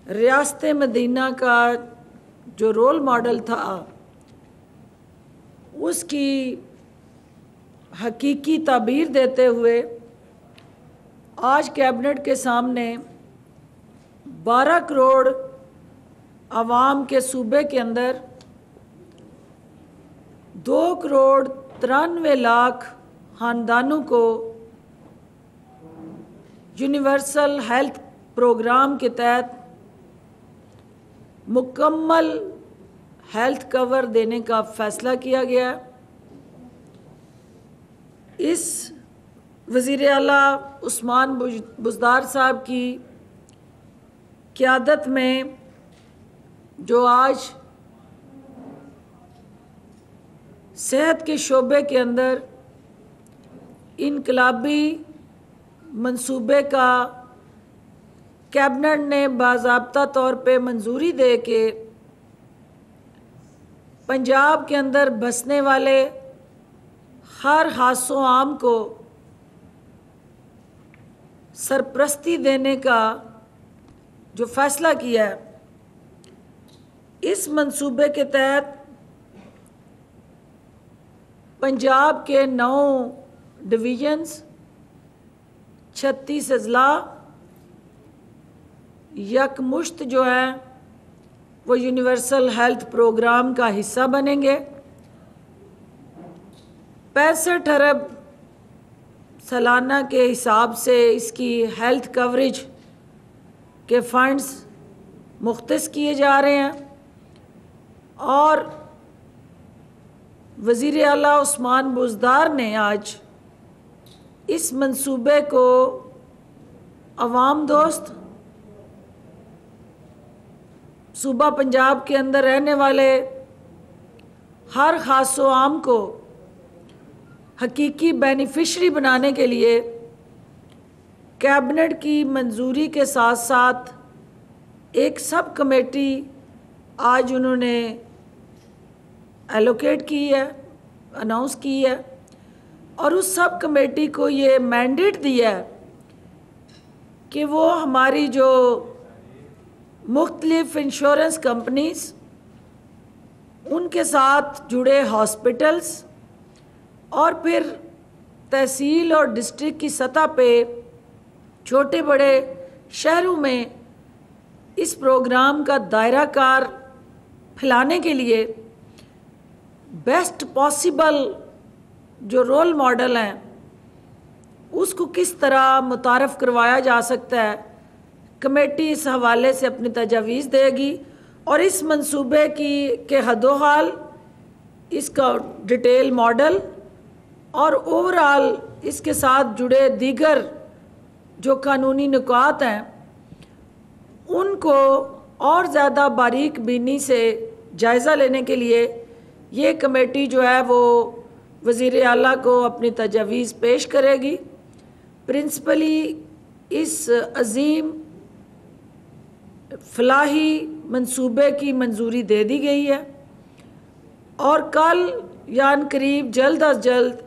रियासत मदीना का जो रोल मॉडल था उसकी हकीकी ताबीर देते हुए आज कैबिनेट के सामने 12 करोड़ आवाम के सूबे के अंदर 2 करोड़ 93 लाख ख़ानदानों को यूनिवर्सल हेल्थ प्रोग्राम के तहत मुकम्मल हेल्थ कवर देने का फ़ैसला किया गया। इस वज़ीर आला उस्मान बुज़दार साहब की क़यादत में जो आज सेहत के शोबे के अंदर इनकलाबी मंसूबे का कैबिनेट ने बाज़ाब्ता तौर पे मंजूरी दे के पंजाब के अंदर बसने वाले हर हासो आम को सरपरस्ती देने का जो फ़ैसला किया है, इस मंसूबे के तहत पंजाब के 9 डिवीज़न्स 36 अजला यकमुश्त जो है वो यूनिवर्सल हेल्थ प्रोग्राम का हिस्सा बनेंगे। 65 अरब सालाना के हिसाब से इसकी हेल्थ कवरेज के फंड्स मुख्तस किए जा रहे हैं और वज़ीर आला उस्मान बुज़दार ने आज इस मंसूबे को अवाम दोस्त सूबा पंजाब के अंदर रहने वाले हर खासो आम को हकीकी बेनिफिशरी बनाने के लिए कैबिनेट की मंजूरी के साथ साथ एक सब कमेटी आज उन्होंने एलोकेट की है, अनाउंस की है और उस सब कमेटी को ये मैंडेट दिया है कि वो हमारी जो मुख्तलिफ इंश्योरेंस कंपनीज उनके साथ जुड़े हॉस्पिटल्स और फिर तहसील और डिस्ट्रिक्ट की सतह पे छोटे बड़े शहरों में इस प्रोग्राम का दायरा कार फैलाने के लिए बेस्ट पॉसिबल जो रोल मॉडल हैं उसको किस तरह मुतारफ़ करवाया जा सकता है। कमेटी इस हवाले से अपनी तजावीज़ देगी और इस मंसूबे के हदोहाल, इसका डिटेल मॉडल और ओवरऑल इसके साथ जुड़े दीगर जो कानूनी नुकात हैं उनको और ज़्यादा बारीक बीनी से जायज़ा लेने के लिए ये कमेटी जो है वो वज़ीर आला को अपनी तजावीज़ पेश करेगी। प्रिंसिपली इस अजीम फलाही मंसूबे की मंजूरी दे दी गई है और कल यान करीब जल्द अज जल्द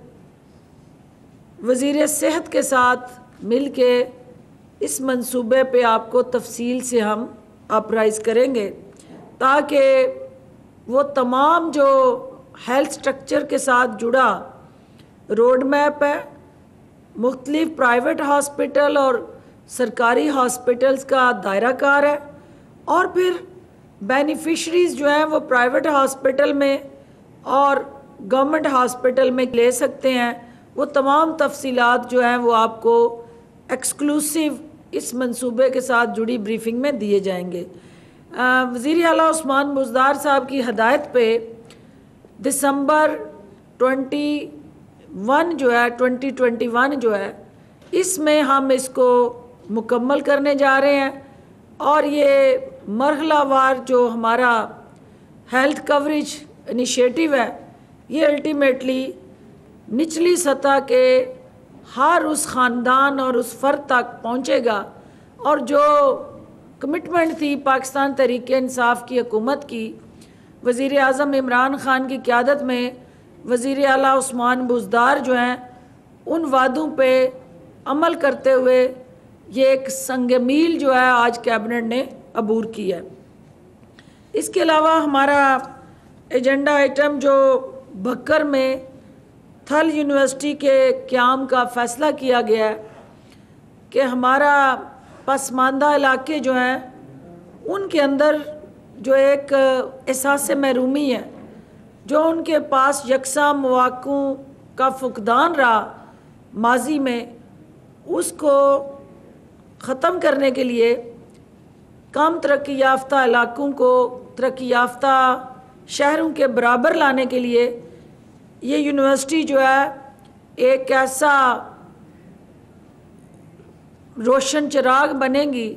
वज़ीर सेहत के साथ मिल के इस मंसूबे पे आपको तफसील से हम अपराइज़ करेंगे ताकि वो तमाम जो हेल्थ स्ट्रक्चर के साथ जुड़ा रोड मैप है, मुख्तलिफ प्राइवेट हॉस्पिटल और सरकारी हॉस्पिटल्स का दायरा कार है और फिर बेनिफिशरीज़ जो हैं वो प्राइवेट हॉस्पिटल में और गवर्नमेंट हॉस्पिटल में ले सकते हैं, वो तमाम तफसीलात जो हैं वो आपको एक्सक्लूसिव इस मंसूबे के साथ जुड़ी ब्रीफिंग में दिए जाएंगे। वज़ीर आला उस्मान बुज़दार साहब की हदायत पे दिसंबर 2021 जो है इसमें हम इसको मुकम्मल करने जा रहे हैं और ये मरहलावार जो हमारा हेल्थ कवरेज इनिशिएटिव है ये अल्टीमेटली निचली सतह के हर उस ख़ानदान और उस फ़र्द तक पहुँचेगा और जो कमिटमेंट थी पाकिस्तान तहरीक-ए-इंसाफ की हुकूमत की वज़ीर आज़म इमरान ख़ान की क़यादत में वज़ीर आला उस्मान बुज़दार जो हैं उन वादों पे अमल करते हुए ये एक संग मील जो है आज कैबिनेट ने अबूर की है। इसके अलावा हमारा एजेंडा आइटम जो बक्कर में थल यूनिवर्सिटी के क़याम का फ़ैसला किया गया है कि हमारा पसमानदा इलाके जो हैं उनके अंदर जो एक एहसास महरूमी है, जो उनके पास यकसा मौक़ों का फुकदान रहा माजी में, उसको ख़त्म करने के लिए कम तरक्की याफ्ता इलाकों को तरक्की याफ्ता शहरों के बराबर लाने के लिए ये यूनिवर्सिटी जो है एक ऐसा रोशन चिराग बनेगी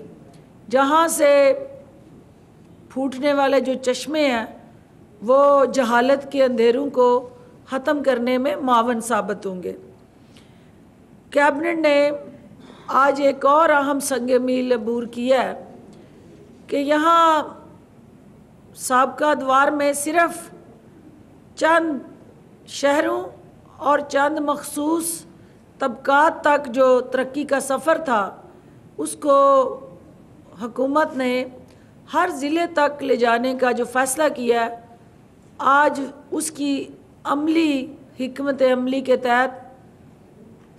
जहाँ से फूटने वाले जो चश्मे हैं वो जहालत के अंधेरों को ख़त्म करने में मावन साबित होंगे। कैबिनेट ने आज एक और अहम संग मील अबूर किया है कि यहाँ साबका द्वार में सिर्फ चंद शहरों और चंद मखसूस तबकात तक जो तरक्की का सफ़र था उसको हुकूमत ने हर ज़िले तक ले जाने का जो फ़ैसला किया है, आज उसकी अमली हिकमत अमली के तहत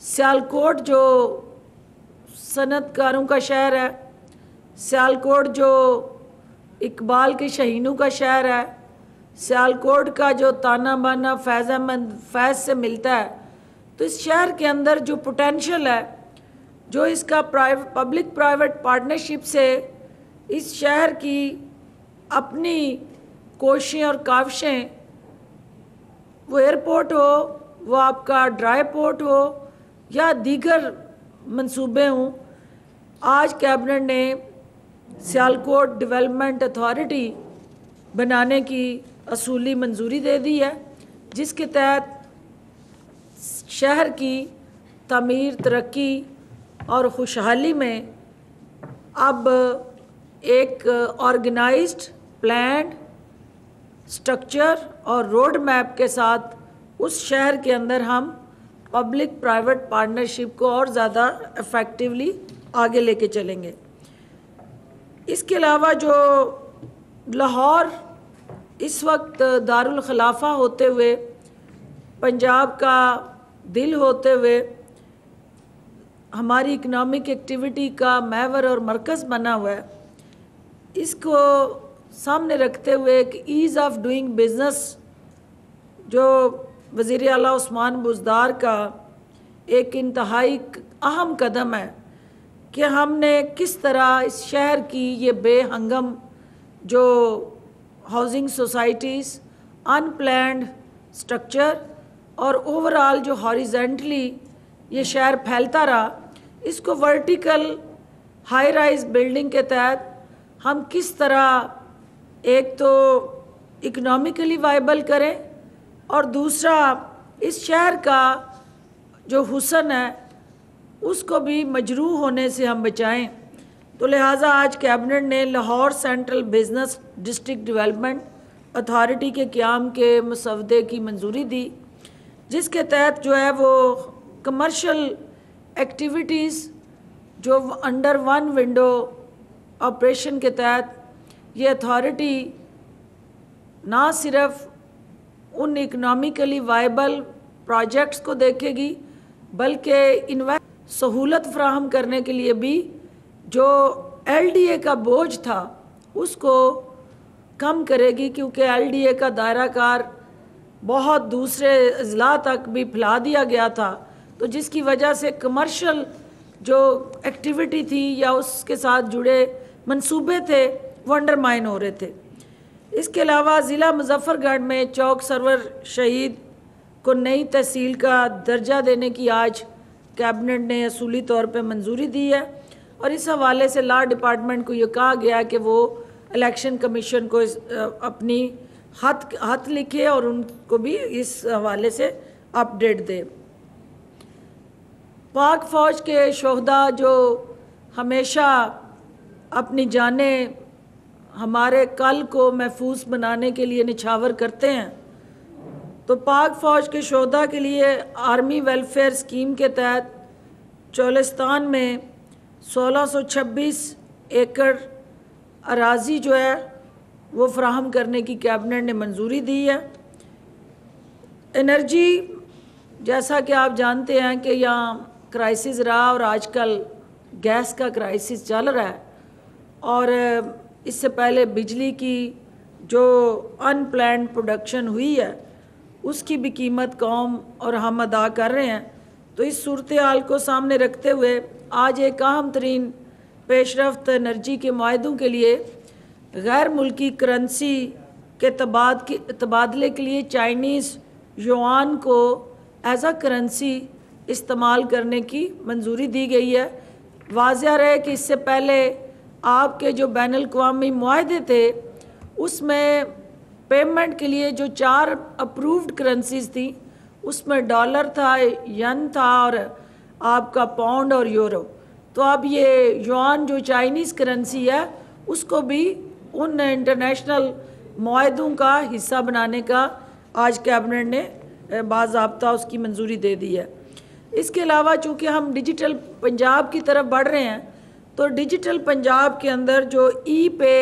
सियालकोट जो सनतकारों का शहर है, सियालकोट जो इकबाल के शहीनों का शहर है, सियालकोट का जो ताना बाना फैज़ अहमद फैज़ से मिलता है, तो इस शहर के अंदर जो पोटेंशियल है, जो इसका पब्लिक प्राइवेट पार्टनरशिप से इस शहर की अपनी कोशिशें और काविशें, वो एयरपोर्ट हो, वो आपका ड्राई पोर्ट हो या दीगर मंसूबे हों, आज कैबिनेट ने सियालकोट डेवलपमेंट अथॉरिटी बनाने की असूली मंजूरी दे दी है, जिसके तहत शहर की तमीर, तरक्की और खुशहाली में अब एक ऑर्गेनाइज्ड प्लान्ड स्ट्रक्चर और रोड मैप के साथ उस शहर के अंदर हम पब्लिक प्राइवेट पार्टनरशिप को और ज़्यादा इफ़ेक्टिवली आगे लेके चलेंगे। इसके अलावा जो लाहौर इस वक्त दारुल खिलाफा होते हुए, पंजाब का दिल होते हुए, हमारी इकनॉमिक एक्टिविटी का महवर और मरकज़ बना हुआ है, इसको सामने रखते हुए एक ईज़ ऑफ डूइंग बिज़नेस जो वज़ीर आला उस्मान बुज़दार का एक इंतहाई अहम कदम है कि हमने किस तरह इस शहर की ये बेहंगम जो हाउसिंग सोसाइटीज़, अनप्लैन्ड स्ट्रक्चर और ओवरऑल जो हॉरिजेंटली ये शहर फैलता रहा, इसको वर्टिकल हाई राइज बिल्डिंग के तहत हम किस तरह एक तो इकोनॉमिकली वाइबल करें और दूसरा इस शहर का जो हुस्न है उसको भी मजरूह होने से हम बचाएं। तो लिहाजा आज कैबिनेट ने Lahore central business district development authority के क़याम के मसवदे की मंजूरी दी, जिसके तहत जो है वो कमर्शियल एक्टिविटीज़ जो अंडर वन विंडो ऑपरेशन के तहत ये अथॉरिटी ना सिर्फ उन इकनॉमिकली वाइबल प्रोजेक्ट्स को देखेगी बल्कि सहूलत फ्राहम करने के लिए भी जो LDA का बोझ था उसको कम करेगी, क्योंकि LDA का दायरा कार बहुत दूसरे अज़ला तक भी फैला दिया गया था, तो जिसकी वजह से कमर्शियल जो एक्टिविटी थी या उसके साथ जुड़े मंसूबे थे वो अंडरमाइन हो रहे थे। इसके अलावा ज़िला मुजफ्फरगढ़ में चौक सरवर शहीद को नई तहसील का दर्जा देने की आज कैबिनेट ने असूली तौर पे मंजूरी दी है और इस हवाले से लॉ डिपार्टमेंट को ये कहा गया कि वो इलेक्शन कमीशन को अपनी खत लिखे और उनको भी इस हवाले से अपडेट दे। पाक फ़ौज के शोहदा जो हमेशा अपनी जानें हमारे कल को महफूज बनाने के लिए निछावर करते हैं, तो पाक फ़ौज के शोहदा के लिए आर्मी वेलफेयर स्कीम के तहत चोलिस्तान में 1626 एकड़ अराज़ी जो है वो फ़राहम करने की कैबिनेट ने मंजूरी दी है। एनर्जी, जैसा कि आप जानते हैं कि यहाँ क्राइसिस रहा और आजकल गैस का क्राइसिस चल रहा है, और इससे पहले बिजली की जो अनप्लान्ड प्रोडक्शन हुई है उसकी भी कीमत कौम और हम अदा कर रहे हैं। तो इस सूरत हाल को सामने रखते हुए आज एक अहम तरीन पेशरफ्त एनर्जी के मुआहदों के लिए गैर मुल्की करेंसी के तबादले के लिए चाइनीज़ युआन को एज आ करेंसी इस्तेमाल करने की मंजूरी दी गई है। वाज़ेह रहे कि इससे पहले आपके जो बैनुल-अक़वामी मुआहदे थे उसमें पेमेंट के लिए जो 4 अप्रूव्ड करेंसीज़ थी उसमें डॉलर था, यन था और आपका पाउंड और यूरो। तो अब ये युआन जो चाइनीज़ करेंसी है उसको भी उन इंटरनेशनल मुआहदों का हिस्सा बनाने का आज कैबिनेट ने बाज़ाब्ता उसकी मंजूरी दे दी है। इसके अलावा चूँकि हम डिजिटल पंजाब की तरफ बढ़ रहे हैं तो डिजिटल पंजाब के अंदर जो ई पे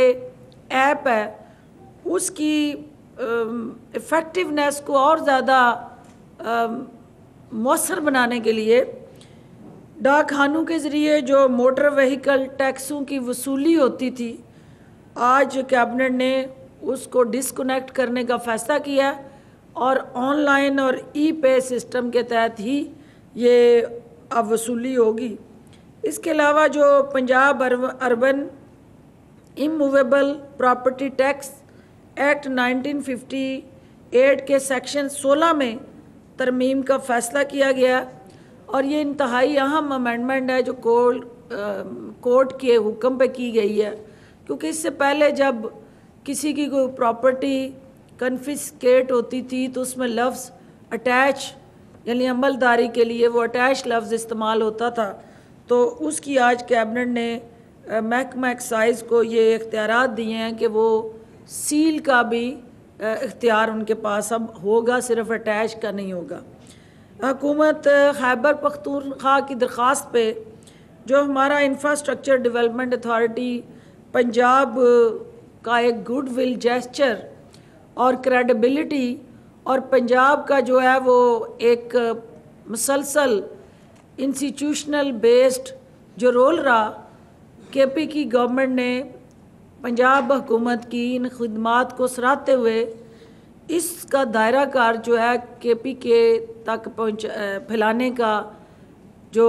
ऐप है उसकी इफ़ेक्टिवनेस को और ज़्यादा मौसर बनाने के लिए डाक खानों के ज़रिए जो मोटर व्हीकल टैक्सों की वसूली होती थी, आज कैबिनेट ने उसको डिसकनेक्ट करने का फ़ैसला किया और ऑनलाइन और ई पे सिस्टम के तहत ही ये अब वसूली होगी। इसके अलावा जो Punjab urban immovable property tax act 1958 के सेक्शन 16 में तरमीम का फ़ैसला किया गया और ये इंतहाई अहम अमेंडमेंट है जो कोर्ट के हुक्म पे की गई है, क्योंकि इससे पहले जब किसी की कोई प्रॉपर्टी कन्फिस्केट होती थी तो उसमें लफ्ज़ अटैच यानी अमलदारी के लिए वो अटैच लफ्ज़ इस्तेमाल होता था। तो उसकी आज कैबिनेट ने महकमा एक्साइज़ को ये इख्तियारात दिए हैं कि वो सील का भी इख्तियार उनके पास अब होगा, सिर्फ अटैच का नहीं होगा। हुकूमत खैबर पख्तूनख्वा की दरख्वास्त पे जो हमारा इंफ्रास्ट्रक्चर डेवलपमेंट अथॉरिटी पंजाब का एक गुड विल जेस्चर और क्रेडिबिलिटी और पंजाब का जो है वो एक मुसलसल इंस्टीट्यूशनल बेस्ड जो रोल रहा, केपी की गवर्नमेंट ने पंजाब हुकूमत की इन खिदमात को सराहते हुए इसका दायरा कार जो है केपी के तक फैलाने का जो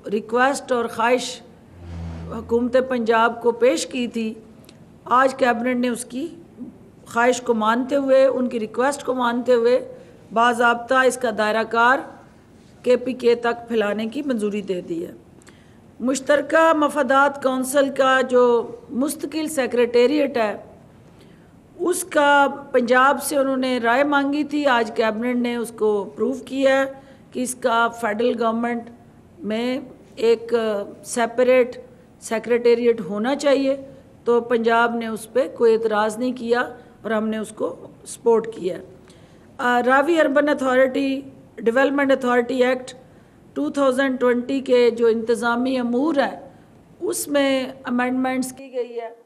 रिक्वेस्ट और ख्वाहिश हुकूमत पंजाब को पेश की थी, आज कैबिनेट ने उसकी ख्वाहिश को मानते हुए, उनकी रिक्वेस्ट को मानते हुए बाज़ाब्ता इसका दायरा कार केपी के तक फैलाने की मंजूरी दे दी है। मुश्तरका मफादात कौंसिल का जो मुस्तकिल सेक्रेटेरिएट है उसका पंजाब से उन्होंने राय मांगी थी, आज कैबिनेट ने उसको अप्रूव किया है कि इसका फेडरल गवर्नमेंट में एक सेपरेट सेक्रेटेरिएट होना चाहिए। तो पंजाब ने उस पर कोई एतराज़ नहीं किया और हमने उसको सपोर्ट किया। Ravi urban authority development authority act 2020 के जो इंतज़ामी अमूर है उसमें अमेंडमेंट्स की गई है,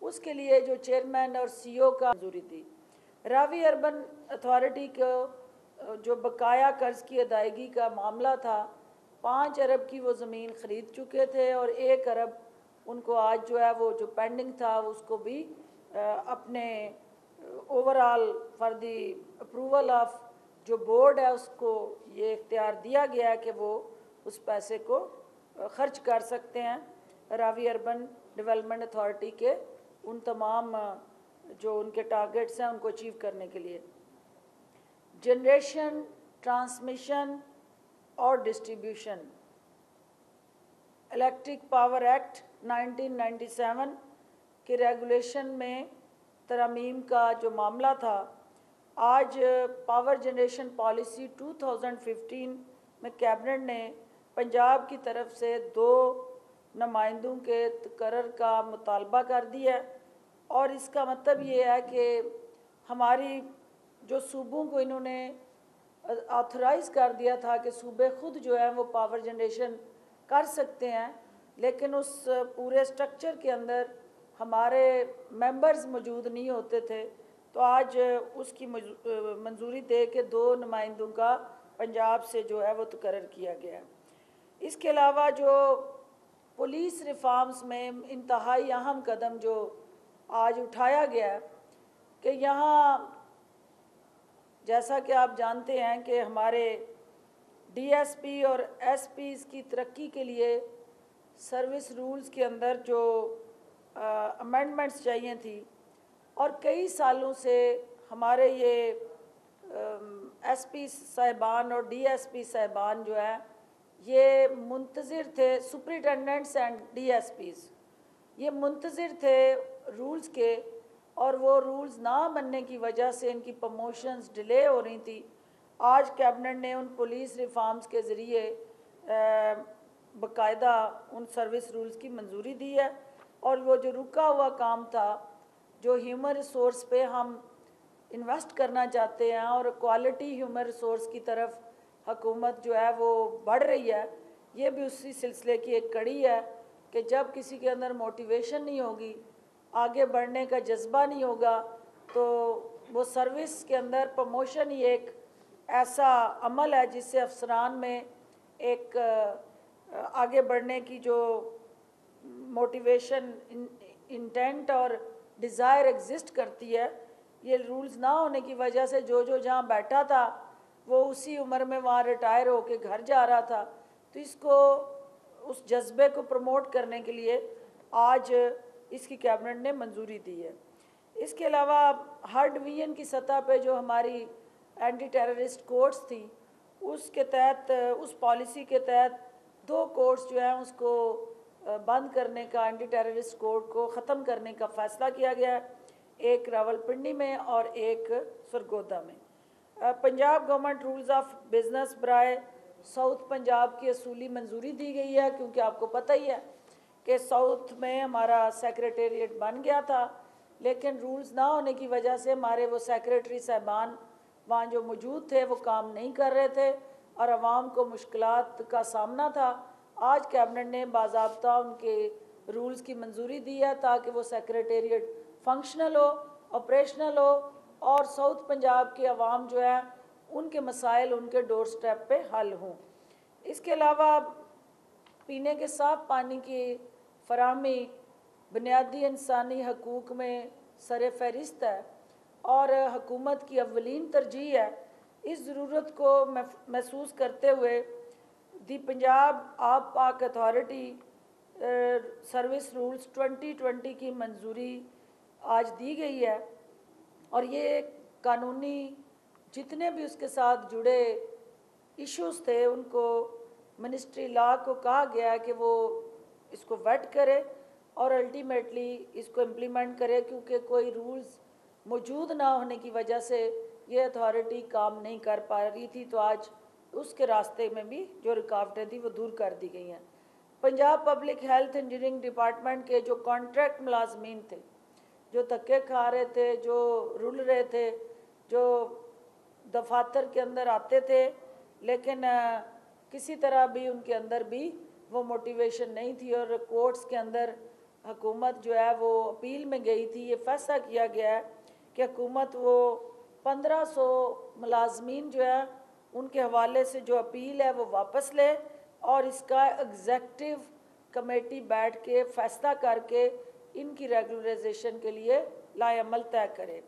उसके लिए जो चेयरमैन और सीईओ का मंजूरी दी। रावी अर्बन अथॉरिटी को जो बकाया कर्ज की अदायगी का मामला था, 5 अरब की वो ज़मीन ख़रीद चुके थे और 1 अरब उनको आज जो है वो जो पेंडिंग था उसको भी अपने overall for the approval of जो बोर्ड है उसको ये इख्तियार दिया गया है कि वो उस पैसे को खर्च कर सकते हैं रावी अर्बन डेवलपमेंट अथॉरिटी के उन तमाम जो उनके टारगेट्स हैं उनको अचीव करने के लिए। जनरेशन, ट्रांसमिशन और डिस्ट्रीब्यूशन इलेक्ट्रिक पावर एक्ट 1997 के रेगुलेशन में तरमीम का जो मामला था, आज पावर जनरेशन पॉलिसी 2015 में कैबिनेट ने पंजाब की तरफ से 2 नुमाइंदों के तकर्रर का मुतालबा कर दिया और इसका मतलब ये है कि हमारी जो सूबों को इन्होंने ऑथराइज़ कर दिया था कि सूबे खुद जो है वो पावर जनरेशन कर सकते हैं, लेकिन उस पूरे स्ट्रक्चर के अंदर हमारे मेंबर्स मौजूद नहीं होते थे, तो आज उसकी मंजूरी दे के 2 नुमाइंदों का पंजाब से जो है वो तकर्रर किया गया है। इसके अलावा जो पुलिस रिफॉर्म्स में इंतहाई अहम कदम जो आज उठाया गया है कि यहाँ, जैसा कि आप जानते हैं कि हमारे डीएसपी और एसपीज़ की तरक्की के लिए सर्विस रूल्स के अंदर जो अमेंडमेंट्स चाहिए थी, और कई सालों से हमारे ये एसपी साहिबान और डीएसपी साहिबान जो है ये मुंतज़िर थे, सुपरिटेंडेंट्स एंड डीएसपीज़ ये मुंतज़िर थे रूल्स के, और वो रूल्स ना बनने की वजह से इनकी प्रमोशंस डिले हो रही थी। आज कैबिनेट ने उन पुलिस रिफॉर्म्स के ज़रिए बाकायदा उन सर्विस रूल्स की मंजूरी दी है, और वो जो रुका हुआ काम था, जो ह्यूमन रिसोर्स पे हम इन्वेस्ट करना चाहते हैं और क्वालिटी ह्यूमन रिसोर्स की तरफ हुकूमत जो है वो बढ़ रही है, ये भी उसी सिलसिले की एक कड़ी है कि जब किसी के अंदर मोटिवेशन नहीं होगी, आगे बढ़ने का जज्बा नहीं होगा, तो वो सर्विस के अंदर प्रमोशन ही एक ऐसा अमल है जिससे अफसरान में एक आगे बढ़ने की जो मोटिवेशन, इंटेंट और डिज़ायर एग्जिस्ट करती है। ये रूल्स ना होने की वजह से जो जहाँ बैठा था वो उसी उम्र में वहाँ रिटायर होके घर जा रहा था, तो इसको उस जज्बे को प्रमोट करने के लिए आज इसकी कैबिनेट ने मंजूरी दी है। इसके अलावा हर डिवीज़न की सतह पे जो हमारी एंटी टेररिस्ट कोर्ट्स थी, उसके तहत, उस पॉलिसी के तहत 2 कोर्ट्स जो हैं उसको बंद करने का, एंटी टेररिस्ट कोर्ट को ख़त्म करने का फ़ैसला किया गया है, एक रावलपिंडी में और एक सरगोदा में। Punjab government rules of business बराए साउथ पंजाब की असूली मंजूरी दी गई है, क्योंकि आपको पता ही है कि साउथ में हमारा सेक्रेटेरिएट बन गया था, लेकिन रूल्स ना होने की वजह से हमारे वो सेक्रेटरी साहबान वहाँ जो मौजूद थे वो काम नहीं कर रहे थे और आवाम को मुश्किलात का सामना था। आज कैबिनेट ने बाज़ाब्ता उनके रूल्स की मंजूरी दी है ताकि वो सेक्रेटेरिएट फंक्शनल हो, ऑपरेशनल हो, और साउथ पंजाब के अवाम जो है उनके मसाइल उनके डोर स्टेप पे हल हों। इसके अलावा पीने के साफ़ पानी की फराहमी बुनियादी इंसानी हकूक़ में सर फहरिस्त है और हुकूमत की अव्वलीन तरजीह है। इस ज़रूरत को महसूस करते हुए दी पंजाब आप पाक अथॉरिटी सर्विस रूल्स 2020 की मंजूरी आज दी गई है, और ये कानूनी जितने भी उसके साथ जुड़े इश्यूज़ थे उनको मिनिस्ट्री लॉ को कहा गया है कि वो इसको वेट करे और अल्टीमेटली इसको इम्प्लीमेंट करे, क्योंकि कोई रूल्स मौजूद ना होने की वजह से ये अथॉरिटी काम नहीं कर पा रही थी, तो आज उसके रास्ते में भी जो रुकावटें थी वो दूर कर दी गई हैं। Punjab public health engineering department के जो कॉन्ट्रैक्ट मुलाजमीन थे, जो धक्के खा रहे थे, जो रुल रहे थे, जो दफातर के अंदर आते थे, लेकिन किसी तरह भी उनके अंदर भी वो मोटिवेशन नहीं थी, और कोर्ट्स के अंदर हुकूमत जो है वो अपील में गई थी। ये फैसला किया गया है कि हुकूमत वो 1500 मुलाजमीन जो है उनके हवाले से जो अपील है वो वापस ले, और इसका एग्जेक्टिव कमेटी बैठ के फ़ैसला करके इनकी रेगुलराइजेशन के लिए लाएअमल तय करे।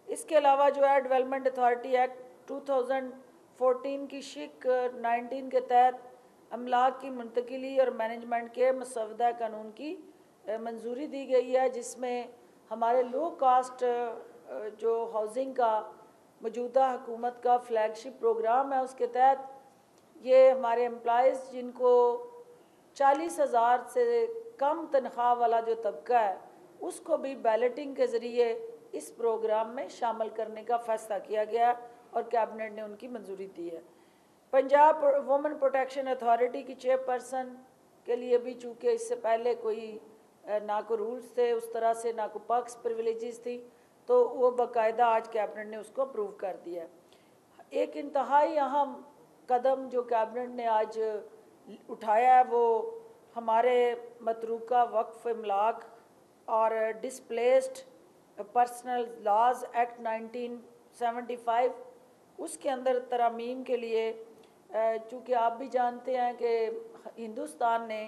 इसके अलावा जो है डेवलपमेंट अथॉरिटी एक्ट 2014 की शिक 19 के तहत अमलाक की मुंतकिली और मैनेजमेंट के मसवदा कानून की मंजूरी दी गई है, जिसमें हमारे लो कास्ट जो हाउसिंग का मौजूदा हुकूमत का फ्लैगशिप प्रोग्राम है, उसके तहत ये हमारे एम्प्लॉइज़ जिनको 40,000 से कम तनख्वाह वाला जो तबका है उसको भी बैलेटिंग के ज़रिए इस प्रोग्राम में शामिल करने का फ़ैसला किया गया और कैबिनेट ने उनकी मंजूरी दी है। पंजाब वुमेन प्रोटेक्शन अथॉरिटी की चेयरपर्सन के लिए भी चूँकि इससे पहले कोई ना को रूल्स थे उस तरह से, ना को पर्क्स प्रिविलेजेस थी, तो वो बाकायदा आज कैबिनेट ने उसको अप्रूव कर दिया। एक इंतहाई अहम कदम जो कैबिनेट ने आज उठाया है वो हमारे मतरूका वक्फ इमलाक और डिस्प्लेस्ड पर्सनल लॉज एक्ट 1975 उसके अंदर तरमीम के लिए, चूँकि आप भी जानते हैं कि हिंदुस्तान ने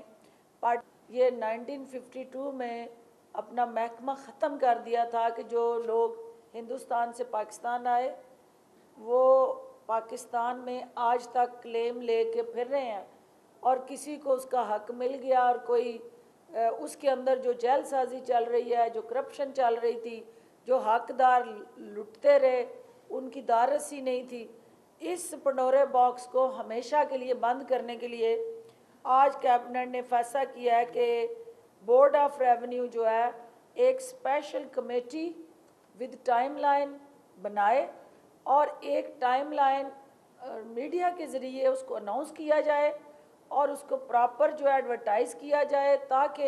ये 1952 में अपना महकमा ख़त्म कर दिया था कि जो लोग हिंदुस्तान से पाकिस्तान आए वो पाकिस्तान में आज तक क्लेम लेके फिर रहे हैं और किसी को उसका हक मिल गया और कोई उसके अंदर जो जेलसाजी चल रही है, जो करप्शन चल रही थी, जो हकदार लुटते रहे, उनकी दारसी नहीं थी। इस पंडोरे बॉक्स को हमेशा के लिए बंद करने के लिए आज कैबिनेट ने फैसला किया है कि बोर्ड ऑफ रेवेन्यू जो है एक स्पेशल कमेटी विद टाइमलाइन बनाए और एक टाइमलाइन मीडिया के ज़रिए उसको अनाउंस किया जाए और उसको प्रॉपर जो एडवर्टाइज़ किया जाए ताकि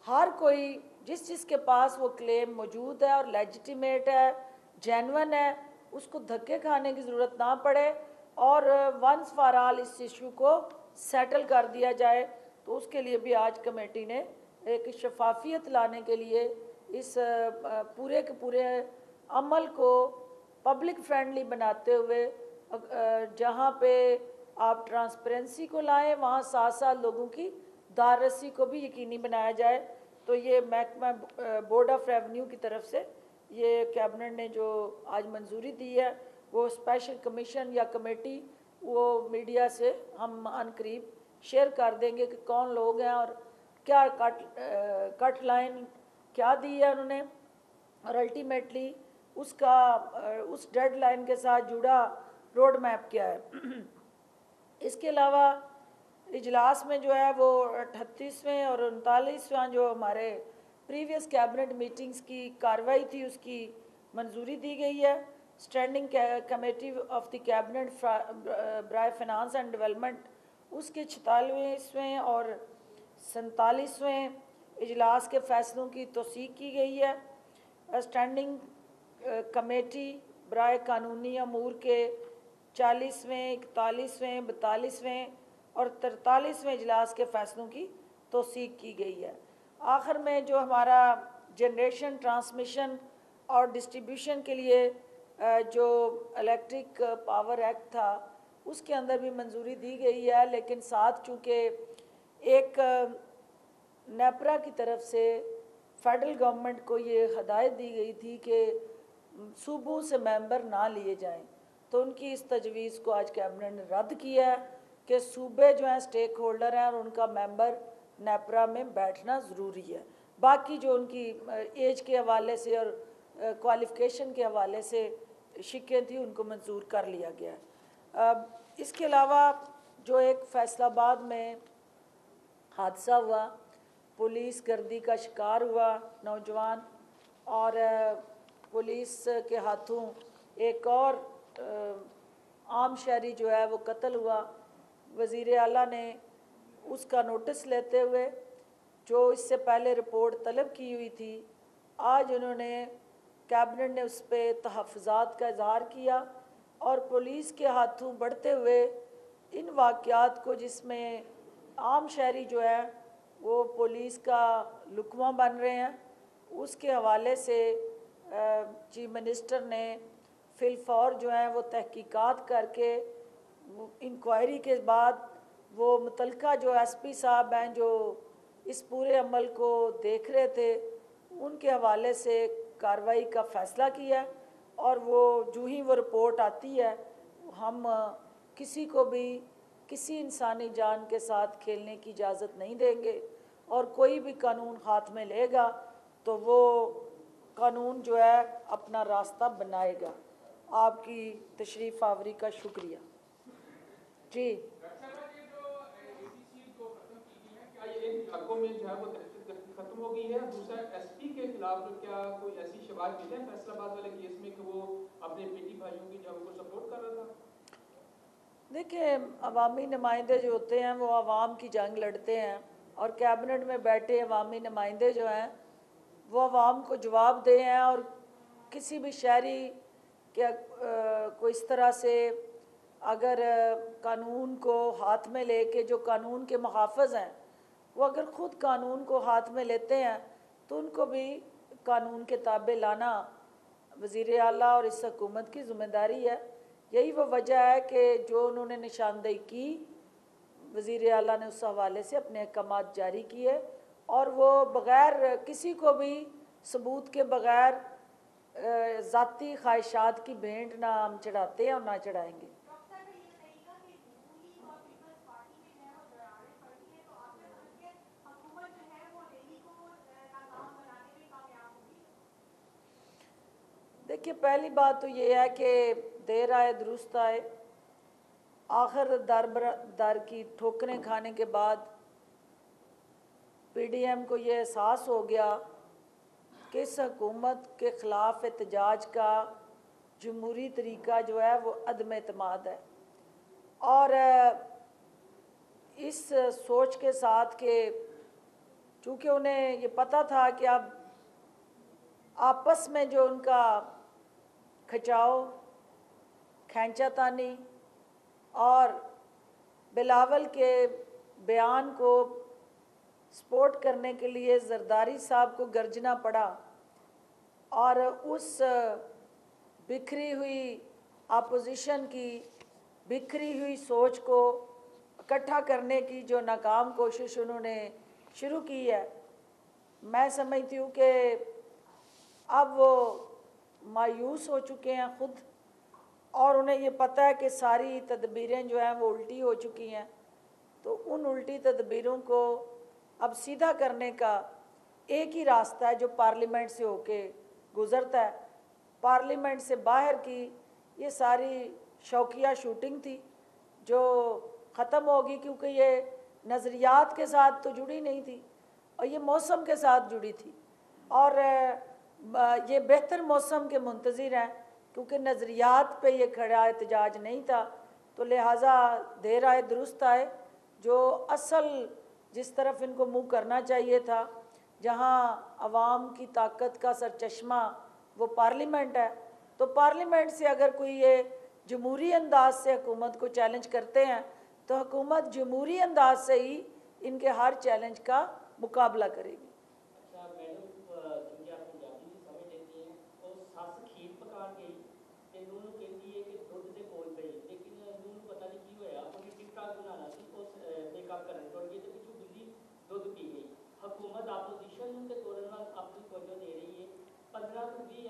हर कोई जिस के पास वो क्लेम मौजूद है और लेजिटिमेट है, जेन्युइन है, उसको धक्के खाने की ज़रूरत ना पड़े और वंस फॉर ऑल इस इशू को सेटल कर दिया जाए। तो उसके लिए भी आज कमेटी ने एक शफाफियत लाने के लिए इस पूरे के पूरे अमल को पब्लिक फ्रेंडली बनाते हुए जहाँ पे आप ट्रांसपेरेंसी को लाएं वहाँ साथ साथ लोगों की दारसी को भी यकीनी बनाया जाए। तो ये महकमा बोर्ड ऑफ रेवेन्यू की तरफ से ये कैबिनेट ने जो आज मंजूरी दी है वो स्पेशल कमीशन या कमेटी वो मीडिया से हम अनकरीब शेयर कर देंगे कि कौन लोग हैं और क्या कट लाइन क्या दी है उन्होंने और अल्टीमेटली उसका उस डेडलाइन के साथ जुड़ा रोड मैप क्या है। इसके अलावा इजलास में जो है वो 38वें और 39वां जो हमारे प्रीवियस कैबिनेट मीटिंग्स की कार्रवाई थी उसकी मंजूरी दी गई है। Standing committee of the cabinet ब्राय फाइनेंस एंड डेवलपमेंट उसके 46वें और 47वें इजलास के फैसलों की तौसीक की गई है। स्टैंडिंग कमेटी ब्राय कानूनी अमूर के 40वें, 41वें, 42वें और 43वें इजलास के फ़ैसलों की तौसीक की गई है। आखिर में जो हमारा जनरेशन, ट्रांसमिशन और डिस्ट्रीब्यूशन के लिए जो इलेक्ट्रिक पावर एक्ट था उसके अंदर भी मंजूरी दी गई है, लेकिन साथ चूँकि एक नेपरा की तरफ से फेडरल गवर्नमेंट को ये हदायत दी गई थी कि सूबों से मेंबर ना लिए जाएं, तो उनकी इस तजवीज़ को आज कैबिनेट ने रद्द किया है कि सूबे जो हैं स्टेक होल्डर हैं और उनका मेंबर नेपरा में बैठना ज़रूरी है। बाकी जो उनकी एज के हवाले से और क्वालिफ़िकेशन के हवाले से शिकें थी उनको मंजूर कर लिया गया है। इसके अलावा जो एक फैसलाबाद में हादसा हुआ, पुलिस गर्दी का शिकार हुआ नौजवान और पुलिस के हाथों एक और आम शहरी जो है वो कत्ल हुआ, वज़ीर आला ने उसका नोटिस लेते हुए जो इससे पहले रिपोर्ट तलब की हुई थी, आज उन्होंने कैबिनेट ने उस पर तहफ़्फ़ुज़ात का इज़हार किया और पुलिस के हाथों बढ़ते हुए इन वाक़यात को जिसमें आम शहरी जो है वो पुलिस का लुकमा बन रहे हैं, उसके हवाले से चीफ मिनिस्टर ने फिलफौर जो है वो तहकीकात करके इंक्वायरी के बाद वो मुतलका जो एसपी साहब हैं जो इस पूरे अमल को देख रहे थे उनके हवाले से कार्रवाई का फ़ैसला किया और वो जो ही वो रिपोर्ट आती है हम किसी को भी किसी इंसानी जान के साथ खेलने की इजाज़त नहीं देंगे और कोई भी कानून हाथ में लेगा तो वो कानून जो है अपना रास्ता बनाएगा। आपकी तशरीफ़ आवरी का शुक्रिया जी। इलाकों में जो है वो खत्म हो गई है। दूसरा एसपी के खिलाफ क्या कोई ऐसी शवाहद मिले हैं फैसलाबाद वाले केस में कि वो अपने बेटी भाइयों की जब को सपोर्ट कर रहा था? देखिए, अवामी नुमाइंदे जो होते हैं वो आवाम की जंग लड़ते हैं और कैबिनेट में बैठे अवामी नुमाइंदे जो हैं वो आवाम को जवाब दे हैं और किसी भी शहरी के को इस तरह से अगर कानून को हाथ में लेके जो कानून के मुहाफ़िज़ हैं वो अगर ख़ुद कानून को हाथ में लेते हैं तो उनको भी कानून के ताबे लाना वज़ीर आला और इस हुकूमत की ज़िम्मेदारी है। यही वो वजह है कि जो उन्होंने निशानदेही की, वज़ीर आला ने उस हवाले से अपने अहकामात जारी किए और वो बग़ैर किसी को भी सबूत के बग़ैर ज़ाती ख्वाहिशात की भेंट ना हम चढ़ाते हैं और ना चढ़ाएंगे। देखिए, पहली बात तो ये है कि देर आए दुरुस्त आए। आखिर दर की ठोकरें खाने के बाद पीडीएम को ये एहसास हो गया कि इस हुकूमत के ख़िलाफ़ एहतजाज का जमहूरी तरीका जो है वो अदम एतमाद है, और इस सोच के साथ कि चूँकि उन्हें ये पता था कि अब आपस में जो उनका खिंचाव, खींचातानी और बिलावल के बयान को सपोर्ट करने के लिए जरदारी साहब को गर्जना पड़ा, और उस बिखरी हुई अपोजिशन की बिखरी हुई सोच को इकट्ठा करने की जो नाकाम कोशिश उन्होंने शुरू की है, मैं समझती हूँ कि अब वो मायूस हो चुके हैं ख़ुद, और उन्हें ये पता है कि सारी तदबीरें जो हैं वो उल्टी हो चुकी हैं। तो उन उल्टी तदबीरों को अब सीधा करने का एक ही रास्ता है जो पार्लियामेंट से होके गुज़रता है। पार्लियामेंट से बाहर की ये सारी शौकिया शूटिंग थी जो ख़त्म होगी, क्योंकि ये नज़रियात के साथ तो जुड़ी नहीं थी और ये मौसम के साथ जुड़ी थी, और ये बेहतर मौसम के मुंतज़िर हैं, क्योंकि नज़रियात पे ये खड़ा एहतजाज नहीं था। तो लिहाजा देर आए दुरुस्त आए, जो असल जिस तरफ इनको मुँह करना चाहिए था, जहाँ अवाम की ताकत का सरचश्मा वो पार्लियामेंट है, तो पार्लियामेंट से अगर कोई ये जमहूरी अंदाज से हुकूमत को चैलेंज करते हैं तो हुकूमत जमहूरी अंदाज से ही इनके हर चैलेंज का मुकाबला करेगी। अच्छा मैडम, क्योंकि आप पंजाबी की समझ लेती हैं, तो सस खीर पका गई ते नूनू कहती है कि दुध दे कोल पई, लेकिन नूनू पता नहीं की होया, उन्हें टिकटॉक बनाना सी, उस मेकअप करन तोड़ गई ते पिछू बिल्ली दुध पी गई। हुकूमत अपोजिशन के तोड़न वाल अपनी तवज्जो दे रही है। 15 to 20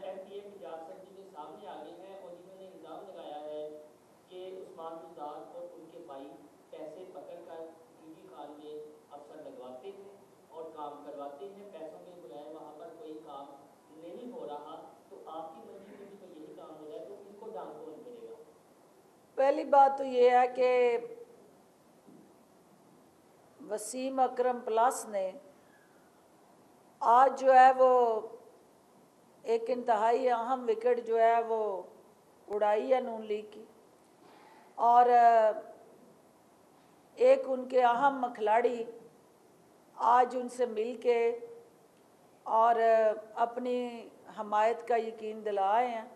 एमपीए पंजाब असेंबली के सामने आ गए हैं और जिन्होंने इल्ज़ाम लगाया है कि उस्मान बुज़दार और उनके भाई पैसे पकड़कर पीजी खान में अफसर लगवाते हैं और काम करवाते हैं, पैसों के बगैर वहाँ पर कोई काम नहीं हो रहा। तो आपकी मंजिल में भी तो यही काम हो जाए, तो इनको डांग कौन करेगा? पहली बात तो ये है कि वसीम अकरम प्लस ने आज जो है वो एक इंतहाई अहम विकेट जो है वो उड़ाई है नून लीग की, और एक उनके अहम खिलाड़ी आज उनसे मिल के और अपनी हमायत का यकीन दिलाए हैं,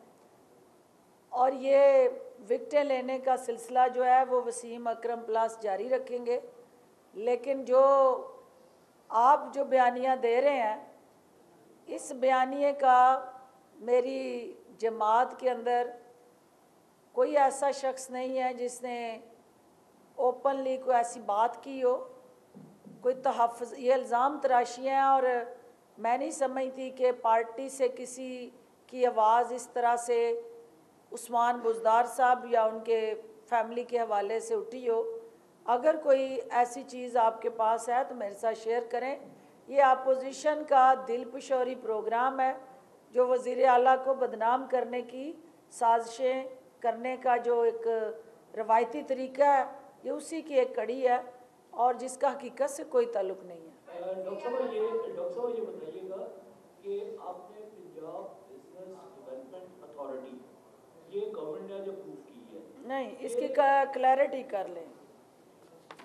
और ये विकटें लेने का सिलसिला जो है वो वसीम अकरम प्लस जारी रखेंगे। लेकिन जो आप जो बयानिया दे रहे हैं, इस बयानिए का मेरी जमात के अंदर कोई ऐसा शख्स नहीं है जिसने ओपनली कोई ऐसी बात की हो। कोई तहफ़्फ़ुज़, ये इल्ज़ाम तराशियाँ हैं, और मैं नहीं समझती कि पार्टी से किसी की आवाज़ इस तरह से उस्मान बुज़दार साहब या उनके फैमिली के हवाले से उठी हो। अगर कोई ऐसी चीज़ आपके पास है तो मेरे साथ शेयर करें। ये अपोजिशन का दिलपशोरी प्रोग्राम है, जो वज़ीर आला को बदनाम करने की साजिशें करने का जो एक रवायती तरीका है, ये उसी की एक कड़ी है और जिसका हकीकत से कोई ताल्लुक़ नहीं है। डॉक्टर साहब ये बताइएगा कि आपने पंजाब बिजनेस डेवलपमेंट अथॉरिटी, ये गवर्नमेंट ने जो अप्रूव की है, नहीं, इसकी क्लैरिटी कर लें।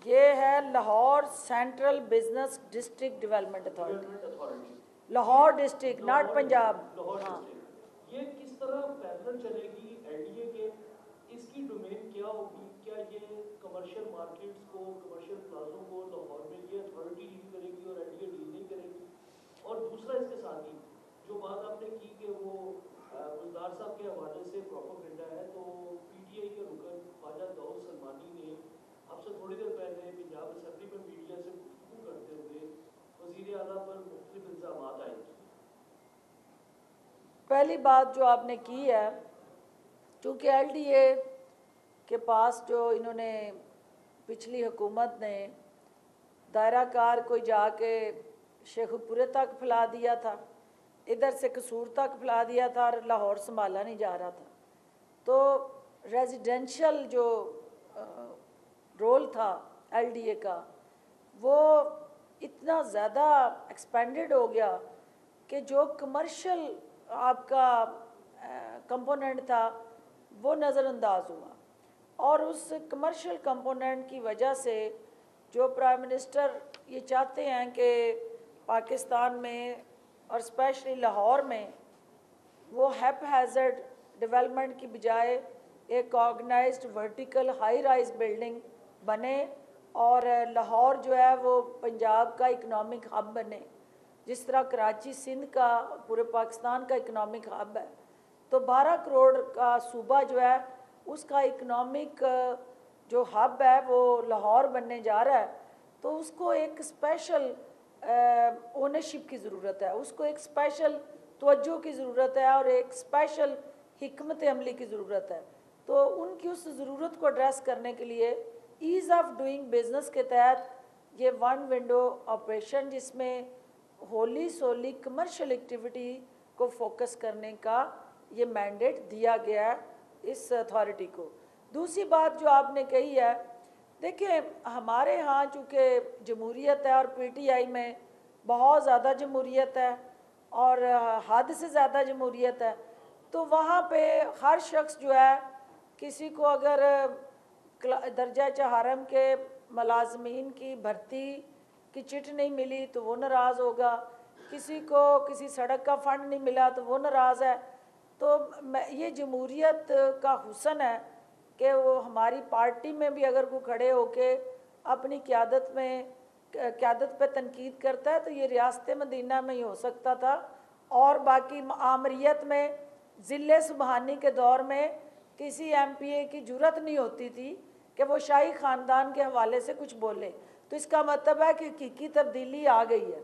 ये है Lahore central business district development authority, Lahore district, not Punjab. हाँ, ये किस तरह पैरेलल चलेगी एलडीए के? इसकी डोमेन क्या होगी? क्या ये कमर्शियल मार्केट्स को, कमर्शियल प्लाजों को लाहौर में ये अथॉरिटी डील करेगी और एलडीए डील नहीं करेगी? और दूसरा इसके साथ ही जो बात आपने की कि वो गुलजार साहब के हवाले से प्रोपेगेंडा है, तो पीटीआई के रुकन ख्वाजा दाऊद सलमानी ने आपसे थोड़ी देर पहले पंजाब असेंबली में मीडिया से गुफ्तगू करते हुए वज़ीर आला पर मुख्तलिफ इल्ज़ामात आए। पहली बात जो आपने की है, चूँकि एलडीए के पास जो इन्होंने पिछली हुकूमत ने दायरा कार कोई जाके शेखुपुरे तक फैला दिया था, इधर से कसूर तक फैला दिया था और लाहौर संभाला नहीं जा रहा था, तो रेजिडेंशियल जो रोल था एलडीए का वो इतना ज़्यादा एक्सपेंडेड हो गया कि जो कमर्शियल आपका कंपोनेंट था वो नज़रअंदाज हुआ। और उस कमर्शियल कंपोनेंट की वजह से जो प्राइम मिनिस्टर ये चाहते हैं कि पाकिस्तान में और स्पेशली लाहौर में वो हैपहैज़र्ड डेवलपमेंट की बजाय एक organised vertical high rise building बने और लाहौर जो है वो पंजाब का इकनॉमिक हब बने, जिस तरह कराची सिंध का पूरे पाकिस्तान का इकनॉमिक हब है। तो 12 करोड़ का सूबा जो है उसका इकनॉमिक जो हब है वो लाहौर बनने जा रहा है, तो उसको एक स्पेशल ओनरशिप की ज़रूरत है, उसको एक स्पेशल तवज्जो की ज़रूरत है और एक स्पेशल हिकमत अमली की ज़रूरत है। तो उनकी उस ज़रूरत को एड्रेस करने के लिए ईज़ ऑफ डूइंग बिज़नेस के तहत ये वन विंडो ऑपरेशन, जिसमें होली सोली कमर्शियल एक्टिविटी को फोकस करने का ये मैंडेट दिया गया है इस अथॉरिटी को। दूसरी बात जो आपने कही है, देखिए हमारे यहाँ चूँकि जमहूरियत है और पीटीआई में बहुत ज़्यादा जमहूरियत है और हद से ज़्यादा जमहूरियत है, तो वहाँ पे हर शख्स जो है, किसी को अगर दर्जा चहारम के मुलाजमीन की भर्ती की चिट नहीं मिली तो वो नाराज़ होगा, किसी को किसी सड़क का फ़ंड नहीं मिला तो वो नाराज़ है। तो ये जमहूरियत का हुस्न है कि वो हमारी पार्टी में भी अगर कोई खड़े होके अपनी क़यादत पे तनकीद करता है तो ये रियासत मदीना में ही हो सकता था, और बाकी आमरीत में ज़िले सुबहानी के दौर में किसी एमपीए की जुर्रत नहीं होती थी कि वो शाही ख़ानदान के हवाले से कुछ बोले। तो इसका मतलब है कि हकीकी तब्दीली आ गई है।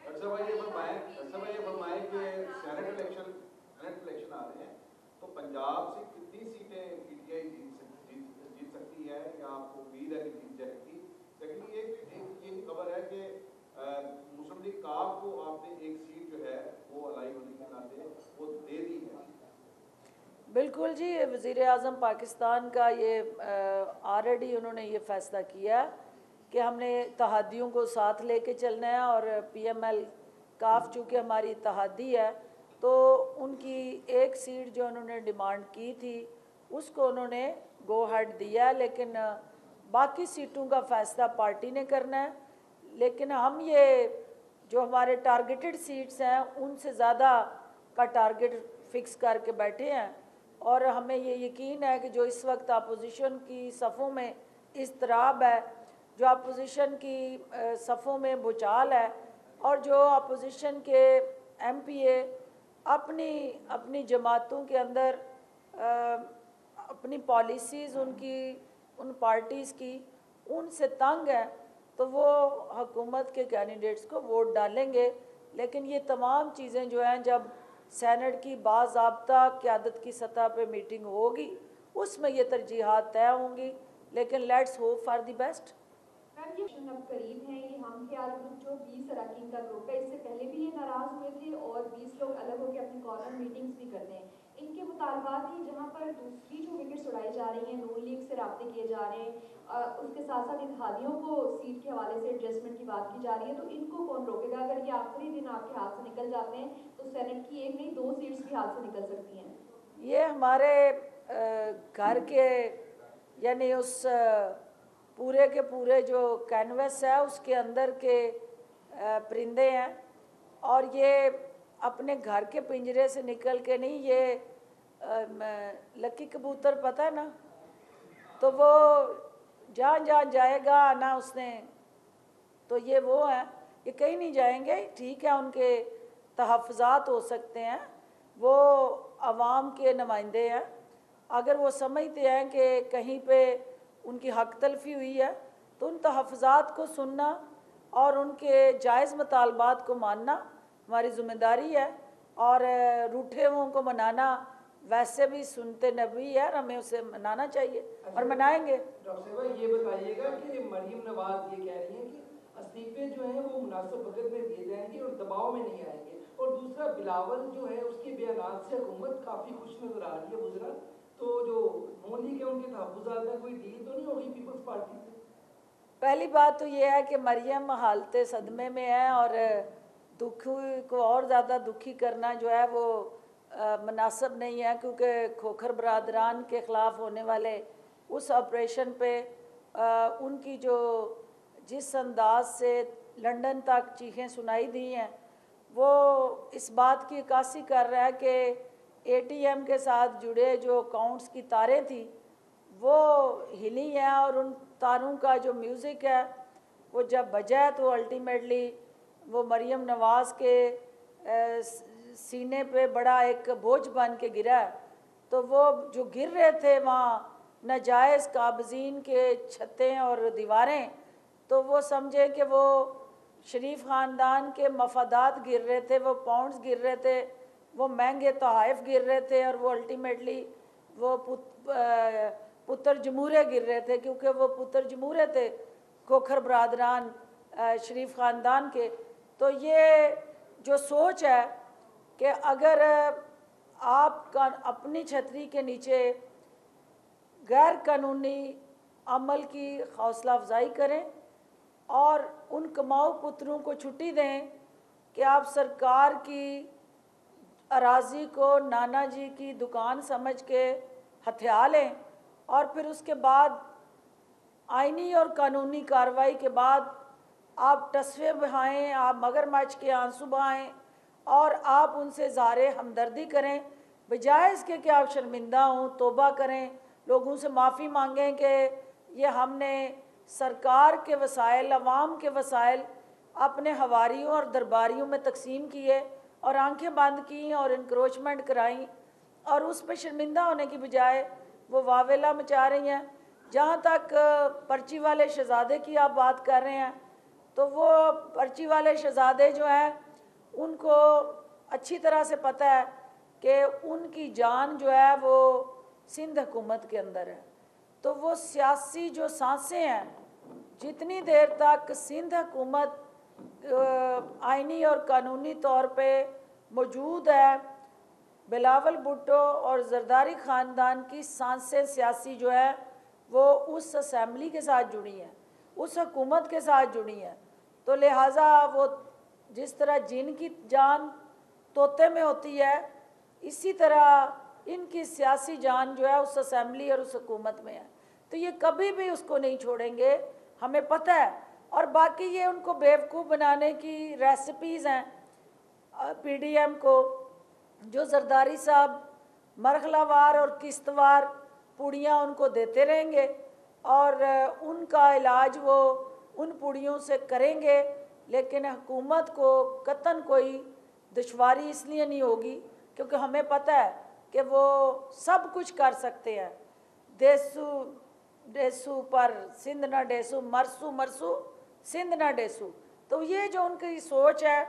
अच्छा भाई ये फरमाएं कि सेनेट इलेक्शन आ रहे हैं, तो पंजाब से कितनी सीटें पीटीआई जीत सकती है या आपको उम्मीद है कि जीत जाएगी? सेकंडली एक खबर है कि मुस्लिम लीग काफ को आपने एक सीट जो है वो अलाई होने के नाते वो दे दी है। बिल्कुल जी, वज़ीर आज़म पाकिस्तान का ये ऑलरेडी उन्होंने ये फ़ैसला किया कि हमने इत्तेहादियों को साथ लेके चलना है, और पीएमएल काफ चूँकि हमारी इत्तेहादी है तो उनकी एक सीट जो उन्होंने डिमांड की थी उसको उन्होंने गो हेड दिया है, लेकिन बाकी सीटों का फ़ैसला पार्टी ने करना है। लेकिन हम ये जो हमारे टारगेटेड सीट्स हैं उनसे ज़्यादा का टारगेट फ़िक्स करके बैठे हैं, और हमें ये यकीन है कि जो इस वक्त अपोजिशन की सफ़ों में इज़्तिराब है, जो अपोजिशन की सफ़ों में भूचाल है, और जो अपोजिशन के एमपीए अपनी जमातों के अंदर अपनी पॉलिसीज़ उन पार्टीज़ की उनसे तंग है, तो वो हुकूमत के कैंडिडेट्स को वोट डालेंगे। लेकिन ये तमाम चीज़ें जो हैं जब सेनेट की बाज़ाब्ता क़यादत की सतह पे मीटिंग होगी उसमें ये तरजीहात तय होंगी, लेकिन let's hope for the best. अब करीब हैं, ये हम ख्याल ग्रुप जो 20 अरकान का ग्रुप है, इससे पहले भी ये नाराज़ हुए थे और 20 लोग अलग होकर अपनी कॉर्नर मीटिंग्स भी करते हैं। इनके मुतालबात ही जहाँ पर दूसरी जो विकेट्स उड़ाई जा रही हैं, नून लीग से राब्ते किए जा रहे हैं, उसके साथ साथ इत्तेहादियों को सीट के हवाले से एडजस्टमेंट की बात की जा रही है, तो इनको कौन रोकेगा? अगर ये आखिरी दिन आपके हाथ से निकल जाते हैं तो सेनेट की एक नहीं 2 सीट्स भी हाथ से निकल सकती हैं। ये हमारे घर के यानी उस पूरे के पूरे जो कैनवस है उसके अंदर के परिंदे हैं, और ये अपने घर के पिंजरे से निकल के नहीं, ये लकी कबूतर पता है ना, तो वो जहाँ जहाँ जाएगा आना उसने, तो ये वो है। ये कहीं नहीं जाएंगे। ठीक है, उनके तहफ़्फ़ुज़ात हो सकते हैं, वो आवाम के नुमाइंदे हैं। अगर वो समझते हैं कि कहीं पे उनकी हक तलफ़ी हुई है तो उन तहफ़्फ़ुज़ात को सुनना और उनके जायज़ मुतालबात को मानना हमारी ज़िम्मेदारी है। और रूठे हुओं को मनाना वैसे भी सुनते नबी है, हमें उसे मनाना चाहिए और मनाएंगे। डॉक्टर साहब ये बताइएगा कि मरीम नवाज ये कह रही हैं कि इस्तीफे जो हैं वो मुनासिब वक्त में दिए जाएंगे और दबाव में नहीं आएंगे, और दूसरा बिलावल जो है उसके बयान से हुकूमत काफ़ी खुश नजर आ रही है गुजरा, तो जो नून लीग है उनके तहफ़्फ़ुज़ात में कोई डील तो नहीं होगी पीपल्स पार्टी से? पहली बात तो ये है कि मरियम हालत सदमे में है और दुख को और ज़्यादा दुखी करना जो है वो मुनासिब नहीं है, क्योंकि खोखर बरादरान के ख़िलाफ़ होने वाले उस ऑपरेशन पे उनकी जो जिस अंदाज से लंदन तक चीखें सुनाई दी हैं वो इस बात की अक्कासी कर रहा है कि ATM के साथ जुड़े जो अकाउंट्स की तारें थी वो हिली हैं और उन तारों का जो म्यूज़िक है वो जब बजा तो अल्टीमेटली वो मरियम नवाज़ के सीने पे बड़ा एक बोझ बन के गिरा है। तो वो जो गिर रहे थे वहाँ नाजायज़ काबज़ीन के छतें और दीवारें, तो वो समझे कि वो शरीफ ख़ानदान के मफादात गिर रहे थे, वो पाउंड्स गिर रहे थे, वो महंगे तोहफ़े गिर रहे थे और वो अल्टीमेटली वो पुत्र जमूरे गिर रहे थे, क्योंकि वो पुत्र जमूरे थे खोखर बरादरान शरीफ ख़ानदान के। तो ये जो सोच है कि अगर आप अपनी छतरी के नीचे गैर कानूनी अमल की हौसला अफजाई करें और उन कमाऊ पुत्रों को छुट्टी दें कि आप सरकार की अराज़ी को नाना जी की दुकान समझ के हथिया लें और फिर उसके बाद आईनी और कानूनी कार्रवाई के बाद आप तस्वे बहाएँ, आप मगरमच्छ के आंसू बहाएँ और आप उनसे ज़ारे हमदर्दी करें, बजाय इसके कि आप शर्मिंदा हों, तौबा करें, लोगों से माफ़ी मांगें कि ये हमने सरकार के वसाइल, अवाम के वसाइल अपने हवारियों और दरबारियों में तकसीम किए और आंखें बंद की और इंक्रोचमेंट कराई, और उस पर शर्मिंदा होने की बजाय वो वावेला मचा रही हैं। जहाँ तक पर्ची वाले शहज़ादे की आप बात कर रहे हैं, तो वो पर्ची वाले शहज़ादे जो हैं उनको अच्छी तरह से पता है कि उनकी जान जो है वो सिंध हुकूमत के अंदर है। तो वो सियासी जो सांसें हैं, जितनी देर तक सिंध हुकूमत आइनी और कानूनी तौर पे मौजूद है, बिलावल भुट्टो और जरदारी ख़ानदान की सांसें सियासी जो है वो उस असम्बली के साथ जुड़ी हैं, उस हुकूमत के साथ जुड़ी हैं। तो लिहाजा वो जिस तरह जिन की जान तोते में होती है, इसी तरह इनकी सियासी जान जो है उस असम्बली और उस हुकूमत में है। तो ये कभी भी उसको नहीं छोड़ेंगे, हमें पता है। और बाकी ये उनको बेवकूफ़ बनाने की रेसिपीज़ हैं PDM को, जो जरदारी साहब मरहलावार और किस्तवार पुड़ियाँ उनको देते रहेंगे और उनका इलाज वो उन पुड़ियों से करेंगे, लेकिन हुकूमत को कतन कोई दुश्वारी इसलिए नहीं होगी क्योंकि हमें पता है कि वो सब कुछ कर सकते हैं। देसू डेसू पर सिंध ना डेसू, मरसू मरसू सिंध ना डेसू। तो ये जो उनकी सोच है,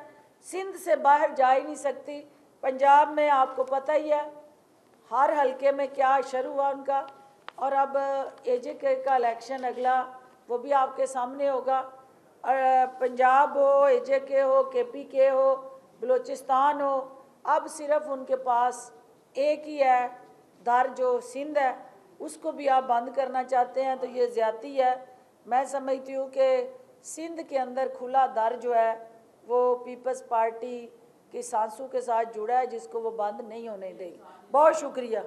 सिंध से बाहर जा ही नहीं सकती। पंजाब में आपको पता ही है हर हलके में क्या शुरू हुआ उनका, और अब AJK का इलेक्शन अगला वो भी आपके सामने होगा। पंजाब हो, AJK हो, KPK हो, बलूचिस्तान हो, अब सिर्फ उनके पास एक ही है दर जो सिंध है, उसको भी आप बंद करना चाहते हैं। तो ये ज़्यादती है। मैं समझती हूँ कि सिंध के अंदर खुला दर जो है वो पीपल्स पार्टी की सांसों के साथ जुड़ा है, जिसको वो बंद नहीं होने देगी। बहुत शुक्रिया।